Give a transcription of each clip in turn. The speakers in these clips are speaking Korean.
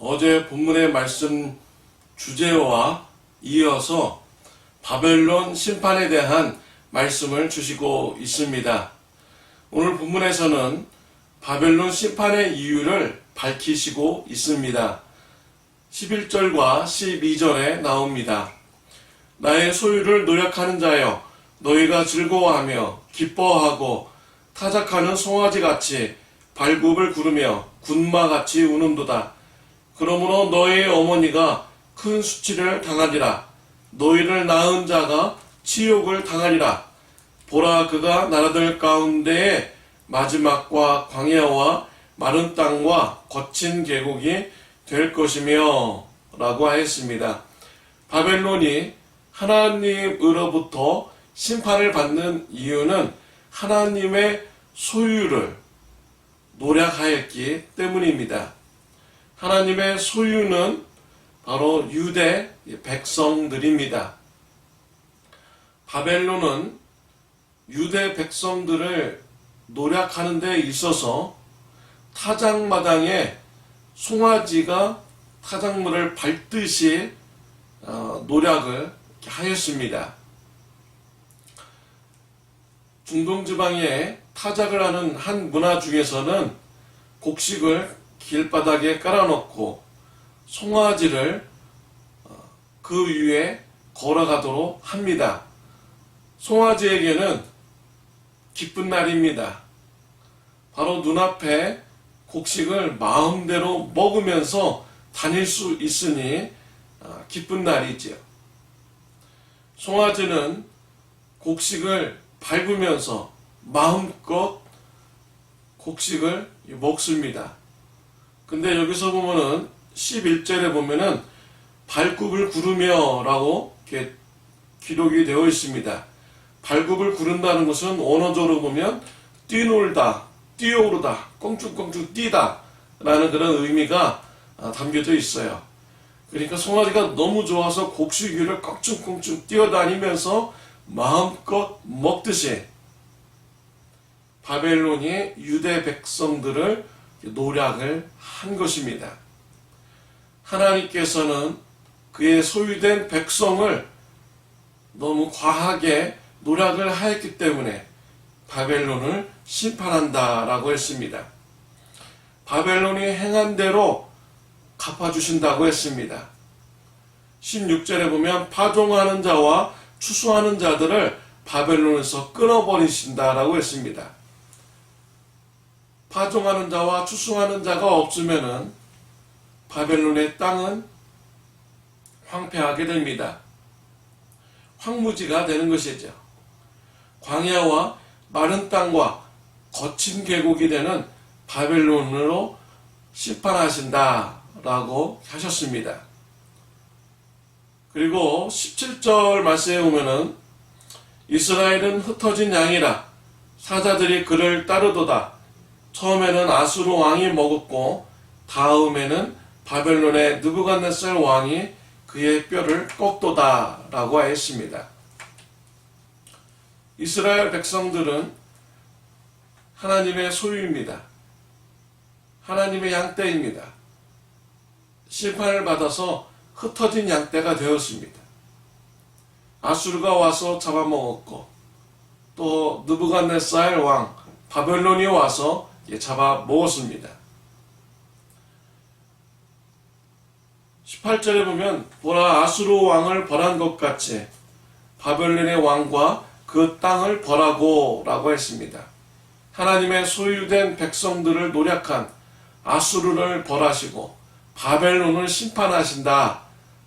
어제 본문의 말씀 주제와 이어서 바벨론 심판에 대한 말씀을 주시고 있습니다. 오늘 본문에서는 바벨론 심판의 이유를 밝히시고 있습니다. 11절과 12절에 나옵니다. 나의 소유를 노력하는 자여, 너희가 즐거워하며 기뻐하고 타작하는 송아지같이 발굽을 구르며 군마같이 우는도다. 그러므로 너희의 어머니가 큰 수치를 당하리라. 너희를 낳은 자가 치욕을 당하리라. 보라, 그가 나라들 가운데에 마지막과 광야와 마른 땅과 거친 계곡이 될 것이며 라고 하였습니다. 바벨론이 하나님으로부터 심판을 받는 이유는 하나님의 소유를 노력하였기 때문입니다. 하나님의 소유는 바로 유대 백성들입니다. 바벨론은 유대 백성들을 노력하는 데 있어서 타작마당에 송아지가 타작물을 밟듯이 노력을 하였습니다. 중동지방에 타작을 하는 한 문화 중에서는 곡식을 길바닥에 깔아놓고 송아지를 그 위에 걸어가도록 합니다. 송아지에게는 기쁜 날입니다. 바로 눈앞에 곡식을 마음대로 먹으면서 다닐 수 있으니 기쁜 날이지요. 송아지는 곡식을 밟으면서 마음껏 곡식을 먹습니다. 근데 여기서 보면은 11절에 보면은 발굽을 구르며 라고 이렇게 기록이 되어 있습니다. 발굽을 구른다는 것은 언어적으로 보면 뛰놀다, 뛰어오르다, 껑충껑충 뛰다 라는 그런 의미가 담겨져 있어요. 그러니까 송아지가 너무 좋아서 곡식 위를 껑충껑충 뛰어다니면서 마음껏 먹듯이 바벨론이 유대 백성들을 노략을 한 것입니다. 하나님께서는 그의 소유된 백성을 너무 과하게 노략을 하였기 때문에 바벨론을 심판한다라고 했습니다. 바벨론이 행한 대로 갚아주신다고 했습니다. 16절에 보면 파종하는 자와 추수하는 자들을 바벨론에서 끊어버리신다라고 했습니다. 파종하는 자와 추수하는 자가 없으면은 바벨론의 땅은 황폐하게 됩니다. 황무지가 되는 것이죠. 광야와 마른 땅과 거친 계곡이 되는 바벨론으로 심판하신다라고 하셨습니다. 그리고 17절 말씀에 보면은 이스라엘은 흩어진 양이라 사자들이 그를 따르도다. 처음에는 아수르 왕이 먹었고 다음에는 바벨론의 느부갓네살 왕이 그의 뼈를 꺾도다 라고 하였습니다. 이스라엘 백성들은 하나님의 소유입니다. 하나님의 양떼입니다. 심판을 받아서 흩어진 양떼가 되었습니다. 아수르가 와서 잡아먹었고 또 느부갓네살 왕 바벨론이 와서 잡아먹었습니다. 18절에 보면 보라, 아수르 왕을 벌한 것 같이 바벨론의 왕과 그 땅을 벌하고 라고 했습니다. 하나님의 소유된 백성들을 노략한 아수르를 벌하시고 바벨론을 심판하신다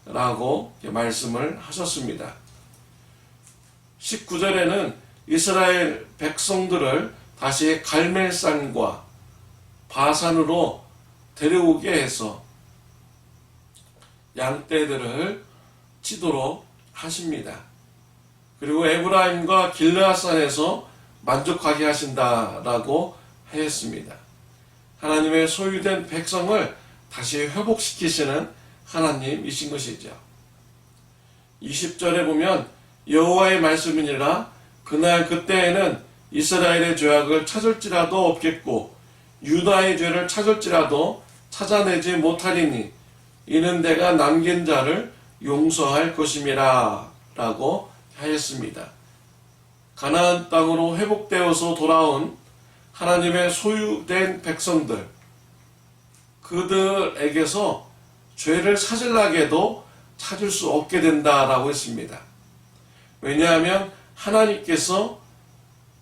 라고 말씀을 하셨습니다. 19절에는 이스라엘 백성들을 다시 갈멜산과 바산으로 데려오게 해서 양떼들을 치도록 하십니다. 그리고 에브라임과 길르앗산에서 만족하게 하신다라고 하였습니다. 하나님의 소유된 백성을 다시 회복시키시는 하나님이신 것이죠. 20절에 보면 여호와의 말씀이니라 그날 그때에는 이스라엘의 죄악을 찾을지라도 없겠고 유다의 죄를 찾을지라도 찾아내지 못하리니 이는 내가 남긴 자를 용서할 것임이라 라고 하였습니다. 가나안 땅으로 회복되어서 돌아온 하나님의 소유된 백성들, 그들에게서 죄를 찾으려고 찾을 수 없게 된다라고 했습니다. 왜냐하면 하나님께서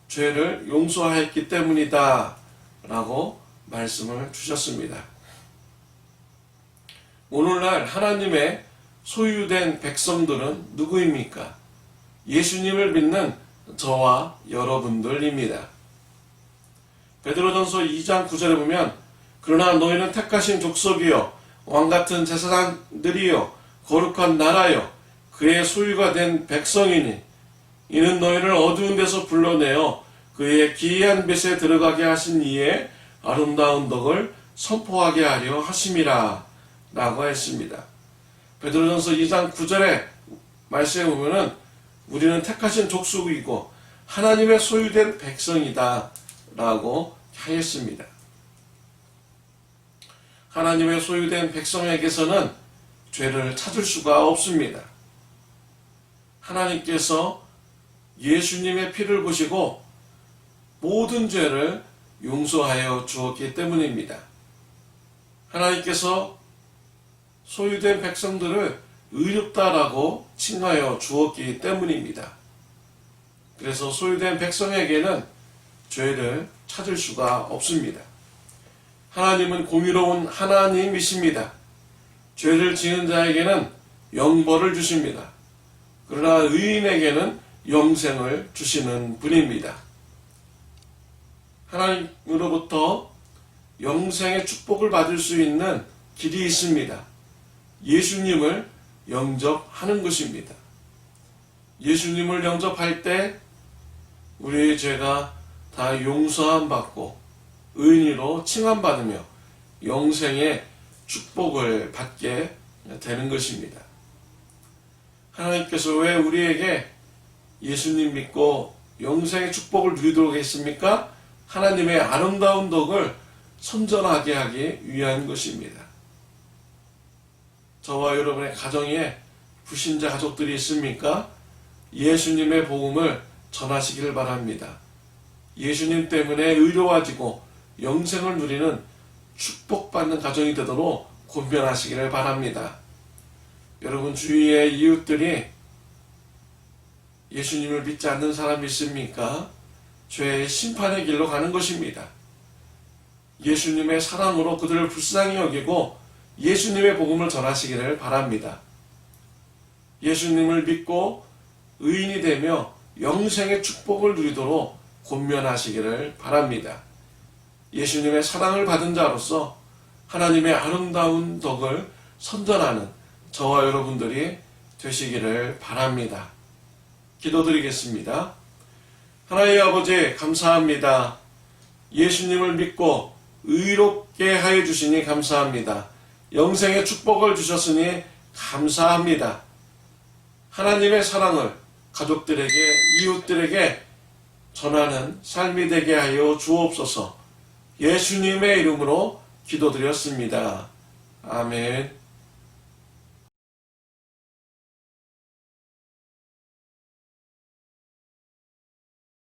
죄를 용서하였기 때문이다 라고 말씀을 주셨습니다. 오늘날 하나님의 소유된 백성들은 누구입니까? 예수님을 믿는 저와 여러분들입니다. 베드로전서 2장 9절에 보면 그러나 너희는 택하신 족속이요 왕같은 제사장들이요 거룩한 나라요 그의 소유가 된 백성이니 이는 너희를 어두운 데서 불러내어 그의 기이한 빛에 들어가게 하신 이의 아름다운 덕을 선포하게 하려 하심이라 라고 했습니다. 베드로전서 2장 9절에 말씀해 보면은 우리는 택하신 족속이고 하나님의 소유된 백성이다 라고 하였습니다. 하나님의 소유된 백성에게서는 죄를 찾을 수가 없습니다. 하나님께서 예수님의 피를 보시고 모든 죄를 용서하여 주었기 때문입니다. 하나님께서 소유된 백성들을 의롭다라고 칭하여 주었기 때문입니다. 그래서 소유된 백성에게는 죄를 찾을 수가 없습니다. 하나님은 공의로운 하나님이십니다. 죄를 지은 자에게는 영벌을 주십니다. 그러나 의인에게는 영생을 주시는 분입니다. 하나님으로부터 영생의 축복을 받을 수 있는 길이 있습니다. 예수님을 영접하는 것입니다. 예수님을 영접할 때 우리의 죄가 다 용서함 받고 의인으로 칭함받으며 영생의 축복을 받게 되는 것입니다. 하나님께서 왜 우리에게 예수님 믿고 영생의 축복을 누리도록 했습니까? 하나님의 아름다운 덕을 선전하게 하기 위한 것입니다. 저와 여러분의 가정에 불신자 가족들이 있습니까? 예수님의 복음을 전하시기를 바랍니다. 예수님 때문에 의로워지고 영생을 누리는 축복받는 가정이 되도록 권면하시기를 바랍니다. 여러분 주위의 이웃들이 예수님을 믿지 않는 사람이 있습니까? 죄의 심판의 길로 가는 것입니다. 예수님의 사랑으로 그들을 불쌍히 여기고 예수님의 복음을 전하시기를 바랍니다. 예수님을 믿고 의인이 되며 영생의 축복을 누리도록 권면하시기를 바랍니다. 예수님의 사랑을 받은 자로서 하나님의 아름다운 덕을 선전하는 저와 여러분들이 되시기를 바랍니다. 기도드리겠습니다. 하나님 아버지 감사합니다. 예수님을 믿고 의롭게 하여 주시니 감사합니다. 영생의 축복을 주셨으니 감사합니다. 하나님의 사랑을 가족들에게 이웃들에게 전하는 삶이 되게 하여 주옵소서. 예수님의 이름으로 기도드렸습니다. 아멘.